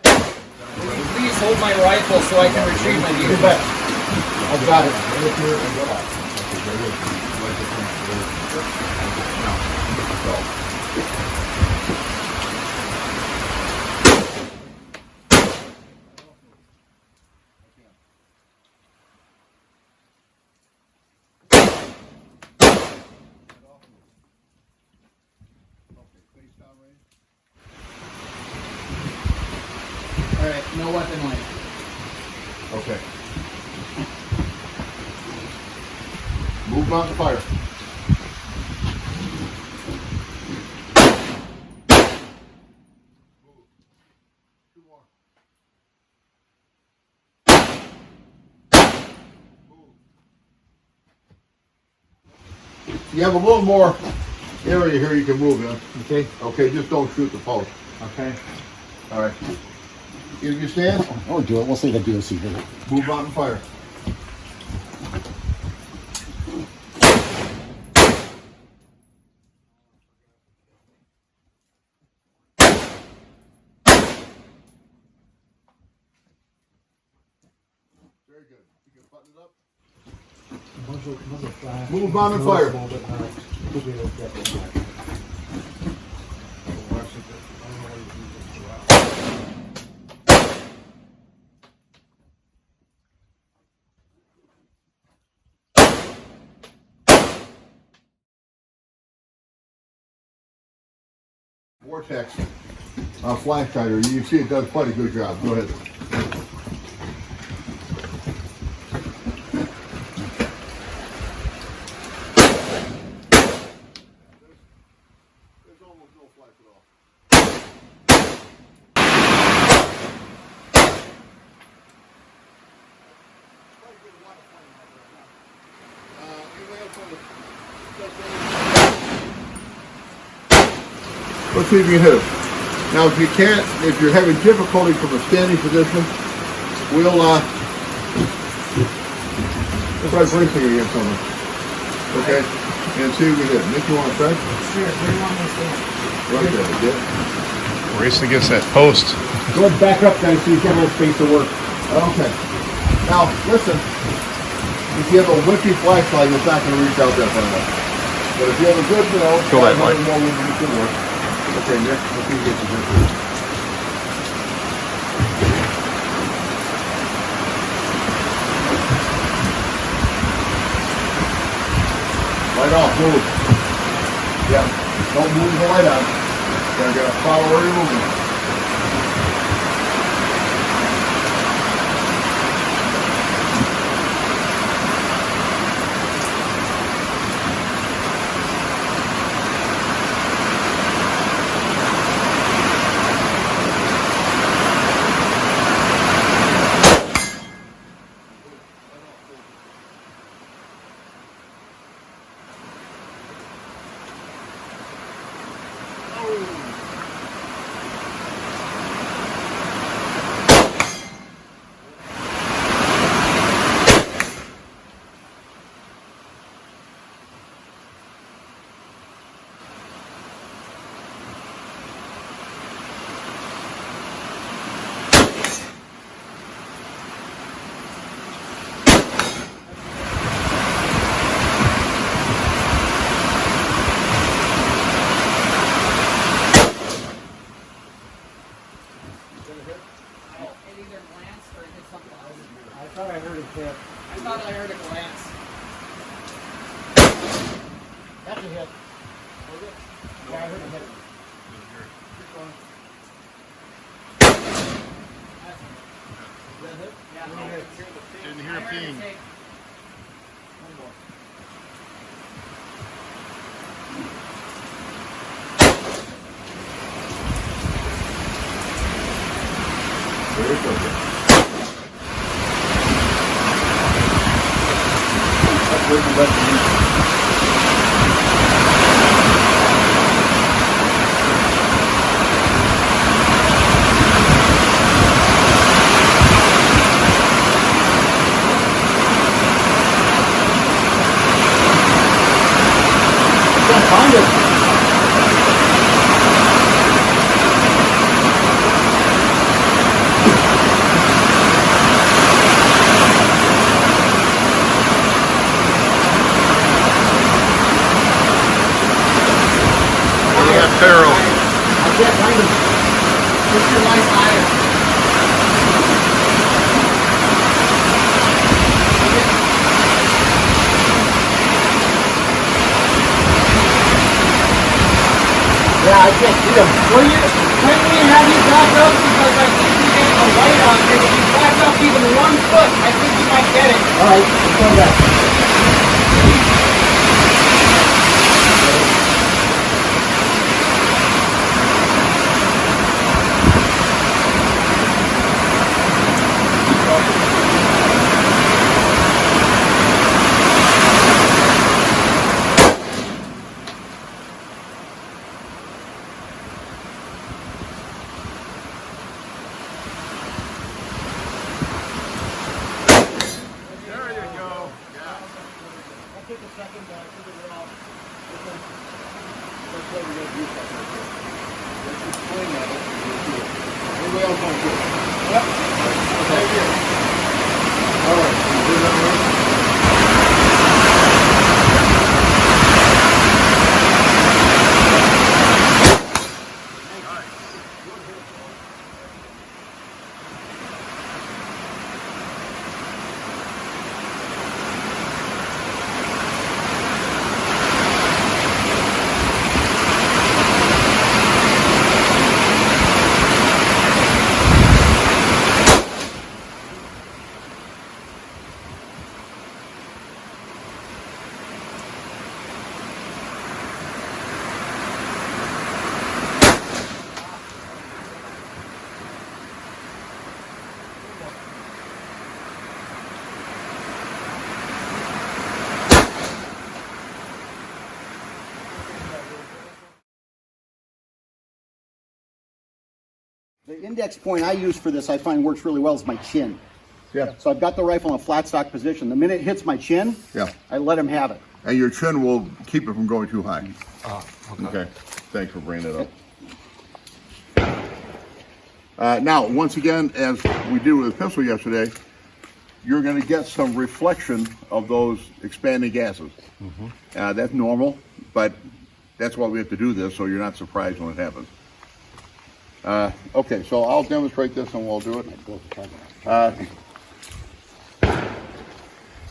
[SPEAKER 4] Please hold my rifle so I can retrieve my gear.
[SPEAKER 5] I've got it.
[SPEAKER 4] All right, no weapon light.
[SPEAKER 2] okay. Move on to fire. You have a little more area here you can move in.
[SPEAKER 5] Okay.
[SPEAKER 2] Okay, just don't shoot the post.
[SPEAKER 5] Okay.
[SPEAKER 2] All right. If you stand,
[SPEAKER 5] Oh, do it. We'll see the DOC here.
[SPEAKER 2] move on to fire. Very good. You can button it up. Move on to fire. Vortex flash hider. You can see it does quite a good job. Go ahead. There's almost no flash at all. Let's see if you can hit it. Now, if you can't, if you're having difficulty from a standing position, we'll try bracing against something. Okay? And see if we hit it. Nick, you want to try?
[SPEAKER 4] Sure, where do you want me to stand?
[SPEAKER 2] Right there, yeah.
[SPEAKER 6] Race against that post.
[SPEAKER 5] Go ahead, back up, guys, so you get a little space to work.
[SPEAKER 2] Okay. Now, listen. If you have a wimpy flashlight, it's not going to reach out that far enough. But if you have a good,
[SPEAKER 6] Go that way.
[SPEAKER 2] more wind, it should work. Okay, Nick, let's see if you get your zipper. Light off, move. Yeah, don't move the light on. You gotta follow where you're moving.
[SPEAKER 4] thought I heard a glance.
[SPEAKER 5] That's a hit. Yeah, I heard a hit.
[SPEAKER 8] Didn't hear a ping.
[SPEAKER 2] Very good. That's good for that.
[SPEAKER 5] Can't find it.
[SPEAKER 1] Carol.
[SPEAKER 5] I can't find it.
[SPEAKER 4] What's your life higher?
[SPEAKER 5] Yeah, I can't see them.
[SPEAKER 4] Well, when we have you back up, because I think you get a light on it, if you back up even 1 foot, I think you might get it.
[SPEAKER 5] All right, let's go back. Take a second to figure it out. That's what we're going to do. Let's explain that. Everybody else want to do it? Yep. Thank you. All right. You do that right? The index point I use for this, I find works really well, is my chin.
[SPEAKER 2] Yeah.
[SPEAKER 5] So I've got the rifle in a flat stock position. The minute it hits my chin,
[SPEAKER 2] Yeah.
[SPEAKER 5] I let him have it.
[SPEAKER 2] And your chin will keep it from going too high. Okay. Thanks for bringing it up. Now, once again, as we did with the pistol yesterday, you're going to get some reflection of those expanding gases. That's normal, but that's why we have to do this, so you're not surprised when it happens. Okay, so I'll demonstrate this and we'll do it.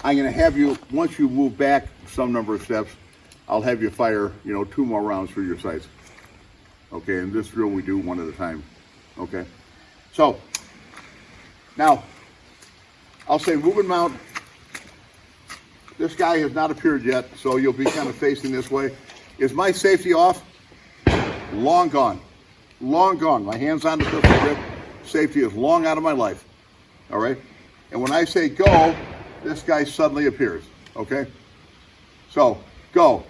[SPEAKER 2] I'm going to have you, once you move back some number of steps, I'll have you fire, 2 more rounds through your sights. Okay, and this drill we do one at a time. Okay, so now I'll say movement mount. This guy has not appeared yet, so you'll be kind of facing this way. Is my safety off? Long gone. Long gone. My hand's on the pistol grip. Safety is long out of my life. All right? And when I say go, this guy suddenly appears. Okay? So, go.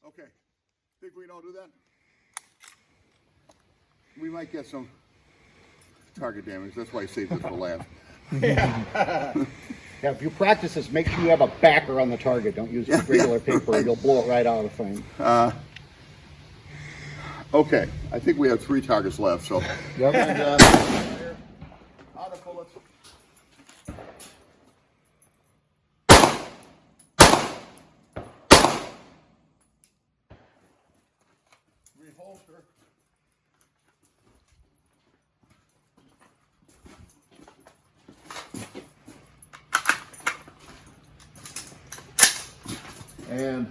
[SPEAKER 2] Okay. Think we don't do that? We might get some target damage. That's why I saved this for last.
[SPEAKER 5] Yeah, if you practice this, make sure you have a backer on the target. Don't use regular paper. You'll blow it right out of the frame.
[SPEAKER 2] Okay, I think we have 3 targets left, so.
[SPEAKER 5] Yep.
[SPEAKER 2] And, out of bullets. Rehold. holster. And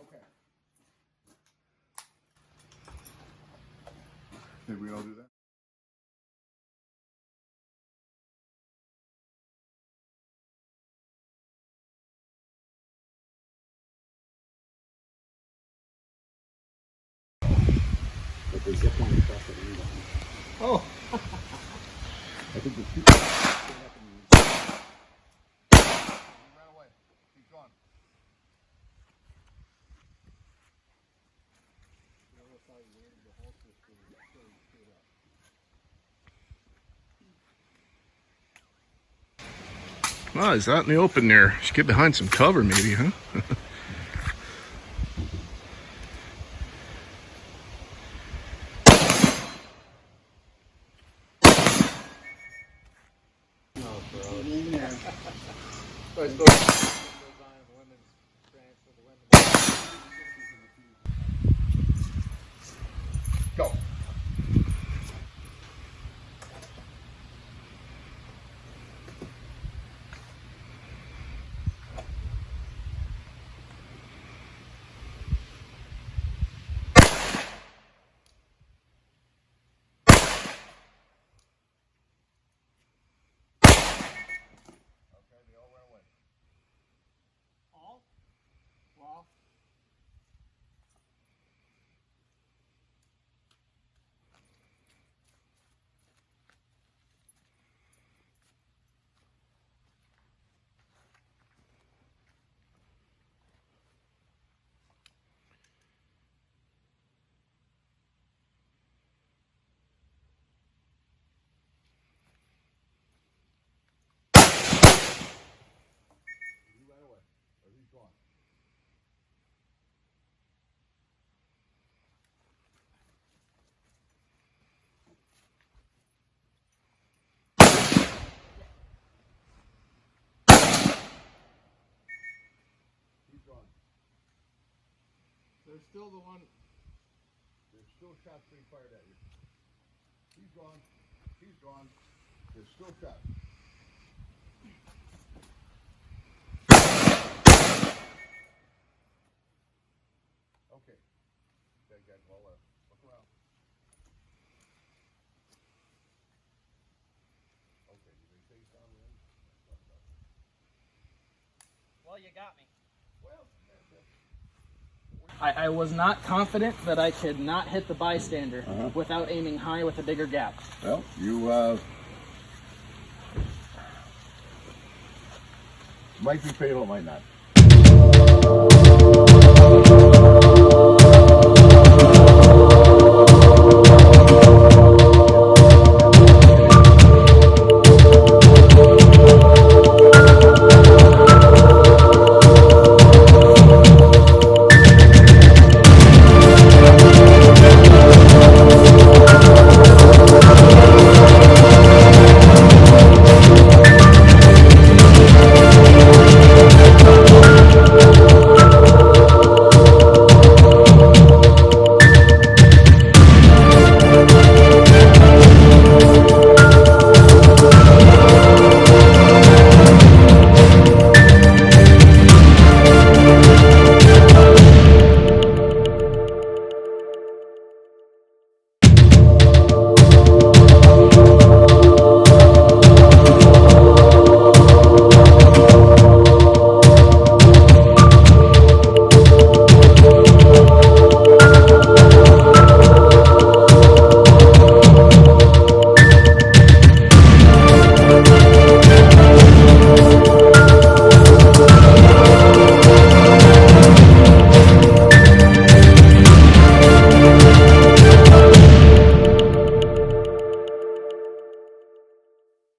[SPEAKER 2] okay. Did we all do that?
[SPEAKER 5] But the zip line across the window.
[SPEAKER 2] Oh.
[SPEAKER 5] I think the two.
[SPEAKER 2] Right away. Keep going.
[SPEAKER 1] Well, he's out in the open there. Should get behind some cover maybe, huh?
[SPEAKER 2] Go. Okay, they all ran away.
[SPEAKER 7] All? Well,
[SPEAKER 2] He ran away. Or he's gone. He's gone.
[SPEAKER 7] there's still the one.
[SPEAKER 2] There's still shots being fired at you. He's gone. He's gone. There's still shots. Okay. That guy's well left. Look around. Okay, you may face down there.
[SPEAKER 4] Well, you got me.
[SPEAKER 2] Well,
[SPEAKER 4] I was not confident that I could not hit the bystander without aiming high with a bigger gap.
[SPEAKER 2] well, you might be fatal, might not.